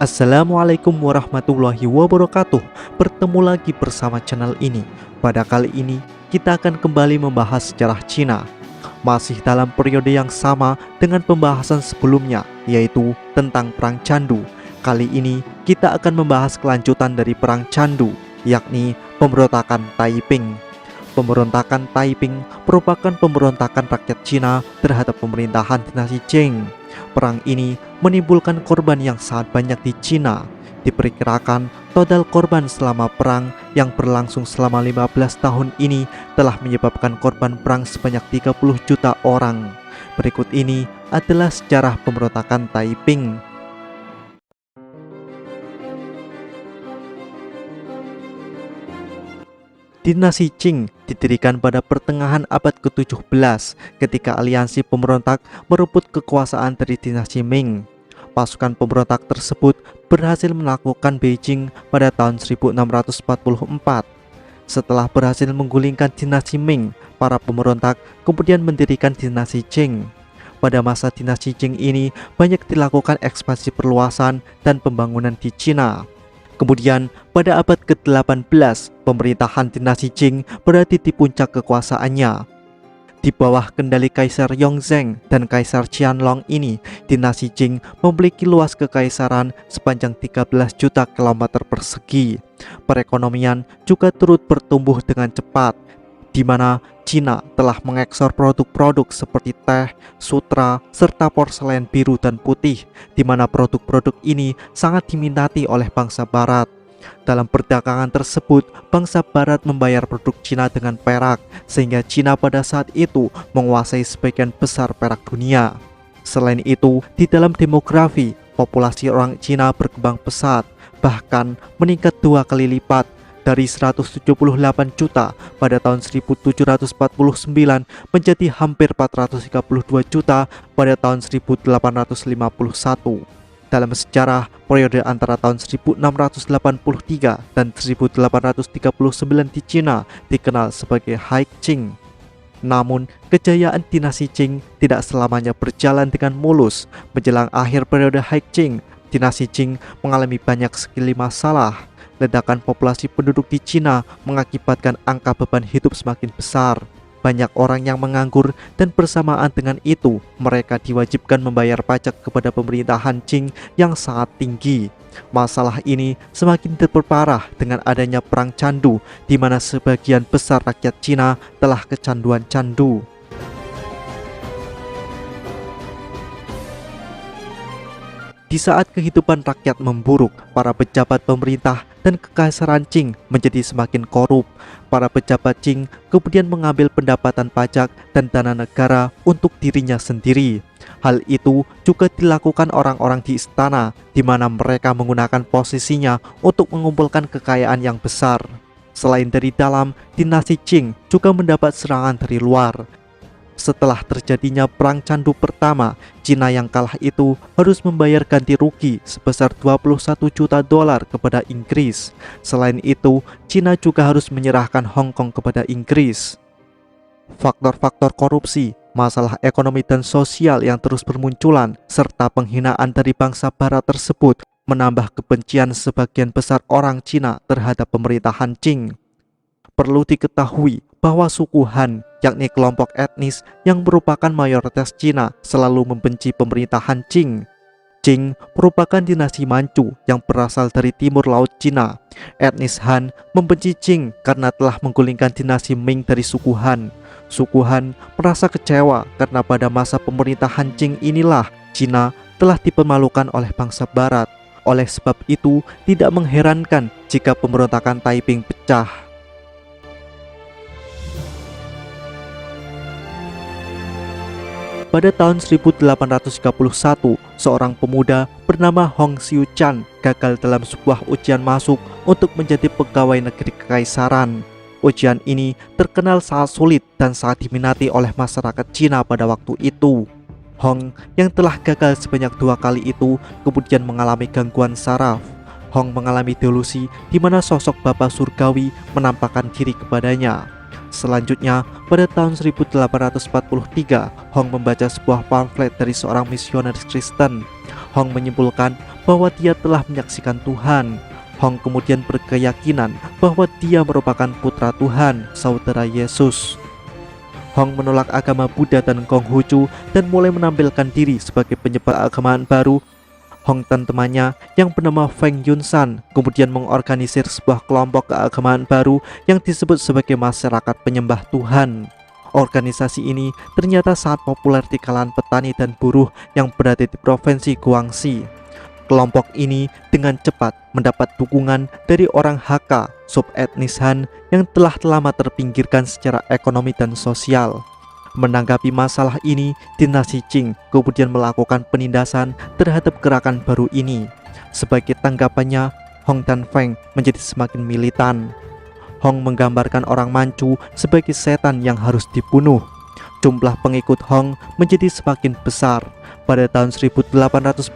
Assalamualaikum warahmatullahi wabarakatuh. Bertemu lagi bersama channel ini. Pada kali ini kita akan kembali membahas sejarah Cina, masih dalam periode yang sama dengan pembahasan sebelumnya, yaitu tentang Perang Candu. Kali ini kita akan membahas kelanjutan dari Perang Candu, yakni pemberontakan Taiping. Pemberontakan Taiping merupakan pemberontakan rakyat Cina terhadap pemerintahan dinasti Qing. Perang ini menimbulkan korban yang sangat banyak di Cina. Diperkirakan total korban selama perang yang berlangsung selama 15 tahun ini telah menyebabkan korban perang sebanyak 30 juta orang. Berikut ini adalah sejarah pemberontakan Taiping. Dinasti Qing didirikan pada pertengahan abad ke-17 ketika aliansi pemberontak merebut kekuasaan dari dinasti Ming. Pasukan pemberontak tersebut berhasil menaklukkan Beijing pada tahun 1644. Setelah berhasil menggulingkan dinasti Ming, para pemberontak kemudian mendirikan dinasti Qing. Pada masa dinasti Qing ini banyak dilakukan ekspansi perluasan dan pembangunan di Cina. Kemudian pada abad ke-18, pemerintahan dinasti Qing berada di puncak kekuasaannya. Di bawah kendali Kaisar Yongzheng dan Kaisar Qianlong ini, dinasti Qing memiliki luas kekaisaran sepanjang 13 juta kilometer persegi. Perekonomian juga turut bertumbuh dengan cepat, di mana Cina telah mengekspor produk-produk seperti teh, sutra, serta porselen biru dan putih, di mana produk-produk ini sangat diminati oleh bangsa Barat. Dalam perdagangan tersebut, bangsa Barat membayar produk Cina dengan perak, sehingga Cina pada saat itu menguasai sebagian besar perak dunia. Selain itu, di dalam demografi, populasi orang Cina berkembang pesat, bahkan meningkat 2 kali lipat, dari 178 juta pada tahun 1749 menjadi hampir 432 juta pada tahun 1851. Dalam sejarah, periode antara tahun 1683 dan 1839 di Cina dikenal sebagai Hai Qing. Namun, kejayaan dinasti Qing tidak selamanya berjalan dengan mulus. Menjelang akhir periode Hai Qing, dinasti Qing mengalami banyak sekali masalah. Ledakan populasi penduduk di Cina mengakibatkan angka beban hidup semakin besar. Banyak orang yang menganggur dan bersamaan dengan itu mereka diwajibkan membayar pajak kepada pemerintahan Qing yang sangat tinggi. Masalah ini semakin diperparah dengan adanya Perang Candu, di mana sebagian besar rakyat Cina telah kecanduan candu. Di saat kehidupan rakyat memburuk, para pejabat pemerintah dan kekaisaran Qing menjadi semakin korup. Para pejabat Qing kemudian mengambil pendapatan pajak dan dana negara untuk dirinya sendiri. Hal itu juga dilakukan orang-orang di istana, di mana mereka menggunakan posisinya untuk mengumpulkan kekayaan yang besar. Selain dari dalam, dinasti Qing juga mendapat serangan dari luar. Setelah terjadinya Perang Candu pertama, Cina yang kalah itu harus membayar ganti rugi sebesar 21 juta dolar kepada Inggris. Selain itu, Cina juga harus menyerahkan Hong Kong kepada Inggris. Faktor-faktor korupsi, masalah ekonomi dan sosial yang terus bermunculan, serta penghinaan dari bangsa Barat tersebut menambah kebencian sebagian besar orang Cina terhadap pemerintahan Qing. Perlu diketahui bahwa suku Han, yakni kelompok etnis yang merupakan mayoritas Cina, selalu membenci pemerintahan Qing. Qing merupakan dinasti Manchu yang berasal dari timur laut Cina. Etnis Han membenci Qing karena telah menggulingkan dinasti Ming dari suku Han. Suku Han merasa kecewa karena pada masa pemerintahan Qing inilah Cina telah dipermalukan oleh bangsa Barat. Oleh sebab itu, tidak mengherankan jika pemberontakan Taiping pecah. Pada tahun 1831, seorang pemuda bernama Hong Xiuquan gagal dalam sebuah ujian masuk untuk menjadi pegawai negeri kekaisaran. Ujian ini terkenal sangat sulit dan sangat diminati oleh masyarakat Cina pada waktu itu. Hong yang telah gagal sebanyak 2 kali itu kemudian mengalami gangguan saraf. Hong mengalami delusi di mana sosok Bapa Surgawi menampakkan diri kepadanya. Selanjutnya, pada tahun 1843, Hong membaca sebuah pamflet dari seorang misionaris Kristen. Hong menyimpulkan bahwa dia telah menyaksikan Tuhan. Hong kemudian berkeyakinan bahwa dia merupakan putra Tuhan, saudara Yesus. Hong menolak agama Buddha dan Konghucu dan mulai menampilkan diri sebagai penyebar agamaan baru. Hong dan temannya yang bernama Feng Yunsan kemudian mengorganisir sebuah kelompok keagamaan baru yang disebut sebagai masyarakat penyembah Tuhan. Organisasi ini ternyata sangat populer di kalangan petani dan buruh yang berada di provinsi Guangxi. Kelompok ini dengan cepat mendapat dukungan dari orang Hakka, subetnis Han yang telah lama terpinggirkan secara ekonomi dan sosial. Menanggapi masalah ini, dinasti Qing kemudian melakukan penindasan terhadap gerakan baru ini. Sebagai tanggapannya, Hong dan Feng menjadi semakin militan. Hong menggambarkan orang Manchu sebagai setan yang harus dibunuh. Jumlah pengikut Hong menjadi semakin besar. Pada tahun 1847,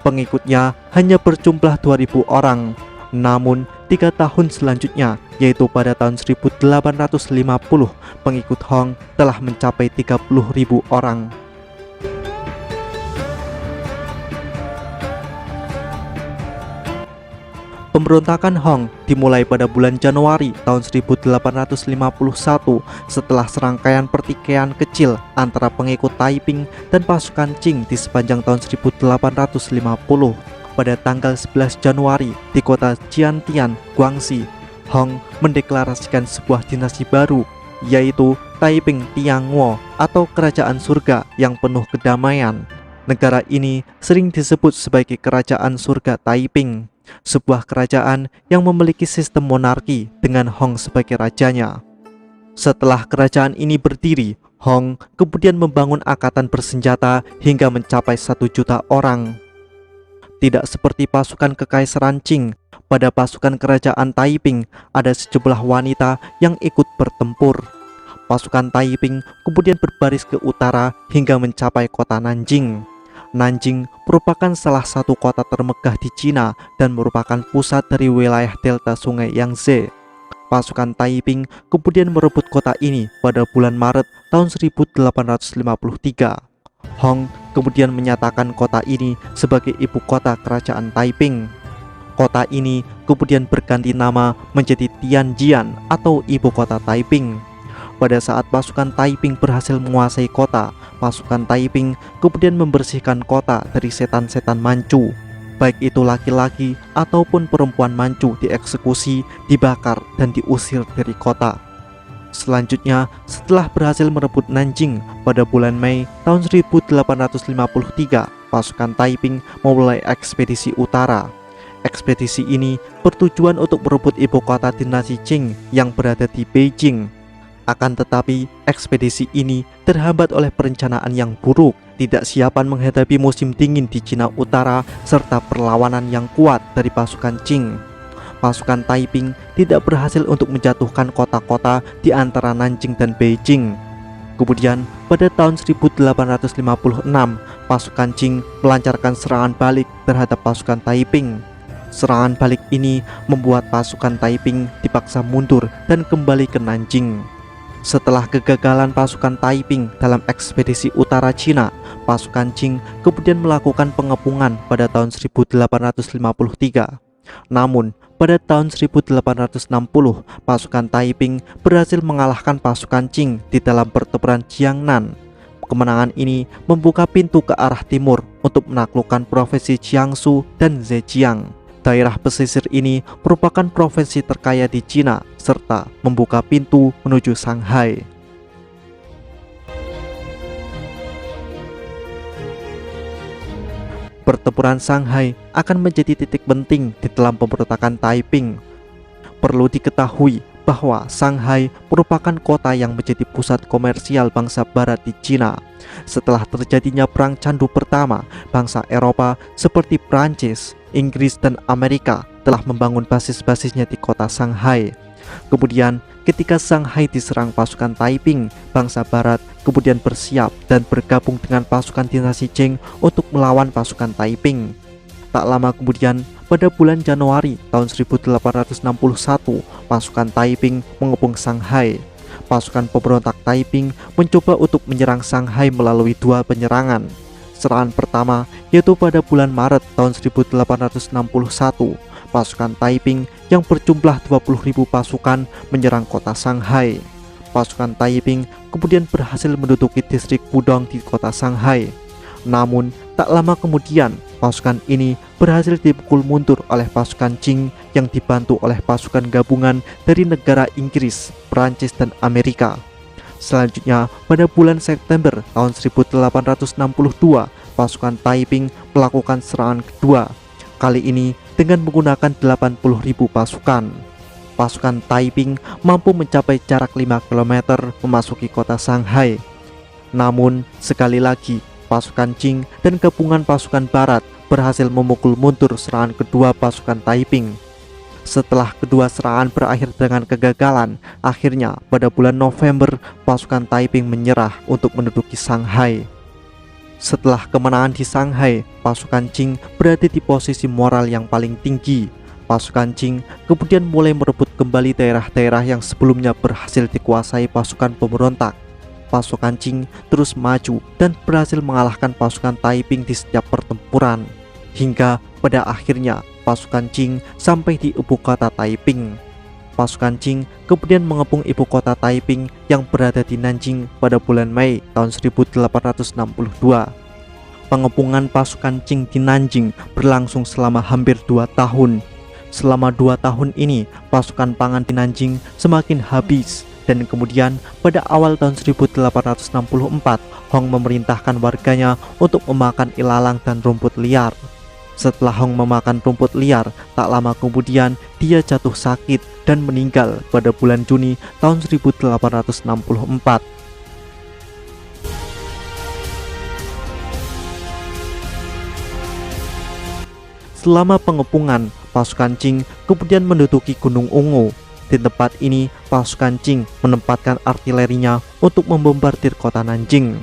pengikutnya hanya berjumlah 2.000 orang. Namun, 3 tahun selanjutnya, yaitu pada tahun 1850, pengikut Hong telah mencapai 30.000 orang. Pemberontakan Hong dimulai pada bulan Januari tahun 1851 setelah serangkaian pertikaian kecil antara pengikut Taiping dan pasukan Qing di sepanjang tahun 1850. Pada tanggal 11 Januari di kota Jiantian, Guangxi, Hong mendeklarasikan sebuah dinasti baru, yaitu Taiping Tianguo atau Kerajaan Surga yang penuh kedamaian. Negara ini sering disebut sebagai Kerajaan Surga Taiping, sebuah kerajaan yang memiliki sistem monarki dengan Hong sebagai rajanya. Setelah kerajaan ini berdiri, Hong kemudian membangun angkatan bersenjata hingga mencapai 1 juta orang. Tidak seperti pasukan kekaisaran Qing, pada pasukan kerajaan Taiping ada sejumlah wanita yang ikut bertempur. Pasukan Taiping kemudian berbaris ke utara hingga mencapai kota Nanjing. Nanjing merupakan salah satu kota termegah di Cina dan merupakan pusat dari wilayah delta sungai Yangtze. Pasukan Taiping kemudian merebut kota ini pada bulan Maret tahun 1853. Hong kemudian menyatakan kota ini sebagai ibu kota kerajaan Taiping. Kota ini kemudian berganti nama menjadi Tianjian atau ibu kota Taiping. Pada saat pasukan Taiping berhasil menguasai kota, pasukan Taiping kemudian membersihkan kota dari setan-setan Manchu. Baik itu laki-laki ataupun perempuan Manchu dieksekusi, dibakar, dan diusir dari kota. Selanjutnya, setelah berhasil merebut Nanjing pada bulan Mei tahun 1853, pasukan Taiping memulai ekspedisi utara. Ekspedisi ini bertujuan untuk merebut ibu kota dinasti Qing yang berada di Beijing. Akan tetapi, ekspedisi ini terhambat oleh perencanaan yang buruk, tidak siapan menghadapi musim dingin di Cina Utara, serta perlawanan yang kuat dari pasukan Qing. Pasukan Taiping tidak berhasil untuk menjatuhkan kota-kota di antara Nanjing dan Beijing. Kemudian, pada tahun 1856, pasukan Qing melancarkan serangan balik terhadap pasukan Taiping. Serangan balik ini membuat pasukan Taiping dipaksa mundur dan kembali ke Nanjing. Setelah kegagalan pasukan Taiping dalam ekspedisi utara Cina, pasukan Qing kemudian melakukan pengepungan pada tahun 1853. Namun, pada tahun 1860, pasukan Taiping berhasil mengalahkan pasukan Qing di dalam pertempuran Jiangnan. Kemenangan ini membuka pintu ke arah timur untuk menaklukkan provinsi Jiangsu dan Zhejiang. Daerah pesisir ini merupakan provinsi terkaya di Cina serta membuka pintu menuju Shanghai. Pertempuran Shanghai akan menjadi titik penting di dalam pemberontakan Taiping. Perlu diketahui bahwa Shanghai merupakan kota yang menjadi pusat komersial bangsa barat di Cina. Setelah terjadinya Perang Candu Pertama, bangsa Eropa seperti Prancis, Inggris, dan Amerika telah membangun basis-basisnya di kota Shanghai. Kemudian, ketika Shanghai diserang pasukan Taiping, bangsa barat kemudian bersiap dan bergabung dengan pasukan dinasti Qing untuk melawan pasukan Taiping. Tak lama kemudian, pada bulan Januari tahun 1861, pasukan Taiping mengepung Shanghai. Pasukan pemberontak Taiping mencoba untuk menyerang Shanghai melalui 2 penyerangan. serangan pertama yaitu pada bulan Maret tahun 1861. Pasukan Taiping yang berjumlah 20.000 pasukan menyerang kota Shanghai. Pasukan Taiping kemudian berhasil menduduki distrik Pudong di kota Shanghai. Namun, tak lama kemudian, pasukan ini berhasil dipukul mundur oleh pasukan Qing yang dibantu oleh pasukan gabungan dari negara Inggris, Prancis, dan Amerika. Selanjutnya, pada bulan September tahun 1862, pasukan Taiping melakukan serangan kedua. Kali ini dengan menggunakan 80.000 pasukan. Pasukan Taiping mampu mencapai jarak 5 km memasuki kota Shanghai. Namun, sekali lagi, pasukan Qing dan gabungan pasukan barat berhasil memukul mundur serangan kedua pasukan Taiping. Setelah kedua serangan berakhir dengan kegagalan, akhirnya pada bulan November pasukan Taiping menyerah untuk menduduki Shanghai. Setelah kemenangan di Shanghai, pasukan Qing berada di posisi moral yang paling tinggi. Pasukan Qing kemudian mulai merebut kembali daerah-daerah yang sebelumnya berhasil dikuasai pasukan pemberontak. Pasukan Qing terus maju dan berhasil mengalahkan pasukan Taiping di setiap pertempuran, hingga pada akhirnya pasukan Qing sampai di ibu kota Taiping. Pasukan Qing kemudian mengepung ibu kota Taiping yang berada di Nanjing pada bulan Mei tahun 1862. Pengepungan pasukan Qing di Nanjing berlangsung selama hampir 2 tahun. Selama 2 tahun ini, pasukan pangan di Nanjing semakin habis. Dan kemudian pada awal tahun 1864, Hong memerintahkan warganya untuk memakan ilalang dan rumput liar. Setelah Hong memakan rumput liar, tak lama kemudian dia jatuh sakit dan meninggal pada bulan Juni tahun 1864. Selama pengepungan, pasukan Qing kemudian menduduki Gunung Ungu. Di tempat ini, pasukan Qing menempatkan artilerinya untuk membombardir kota Nanjing.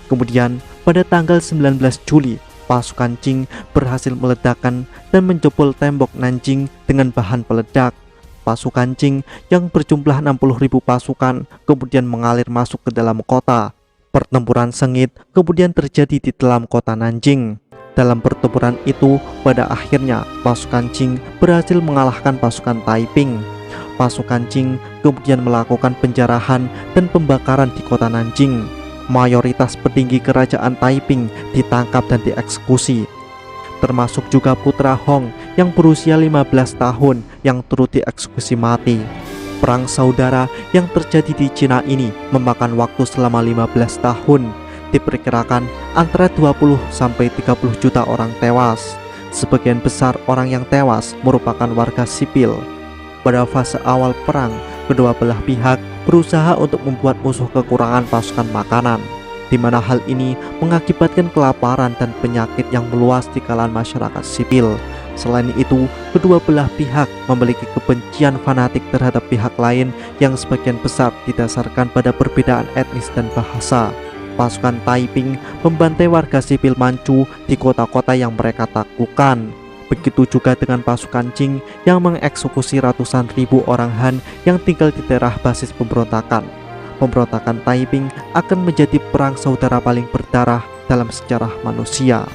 Kemudian, pada tanggal 19 Juli, pasukan Qing berhasil meledakkan dan menjebol tembok Nanjing dengan bahan peledak. Pasukan Qing yang berjumlah 60.000 pasukan kemudian mengalir masuk ke dalam kota. Pertempuran sengit kemudian terjadi di dalam kota Nanjing. Dalam pertempuran itu, pada akhirnya pasukan Qing berhasil mengalahkan pasukan Taiping. Pasukan Qing kemudian melakukan penjarahan dan pembakaran di kota Nanjing. Mayoritas petinggi kerajaan Taiping ditangkap dan dieksekusi, termasuk juga putra Hong yang berusia 15 tahun yang turut dieksekusi mati. Perang saudara yang terjadi di Cina ini memakan waktu selama 15 tahun. Diperkirakan antara 20 sampai 30 juta orang tewas. Sebagian besar orang yang tewas merupakan warga sipil. Pada fase awal perang, kedua belah pihak berusaha untuk membuat musuh kekurangan pasukan makanan, di mana hal ini mengakibatkan kelaparan dan penyakit yang meluas di kalangan masyarakat sipil. Selain itu, kedua belah pihak memiliki kebencian fanatik terhadap pihak lain yang sebagian besar didasarkan pada perbedaan etnis dan bahasa. Pasukan Taiping membantai warga sipil Manchu di kota-kota yang mereka taklukkan. Begitu juga dengan pasukan Qing yang mengeksekusi ratusan ribu orang Han yang tinggal di daerah basis pemberontakan. Pemberontakan Taiping akan menjadi perang saudara paling berdarah dalam sejarah manusia.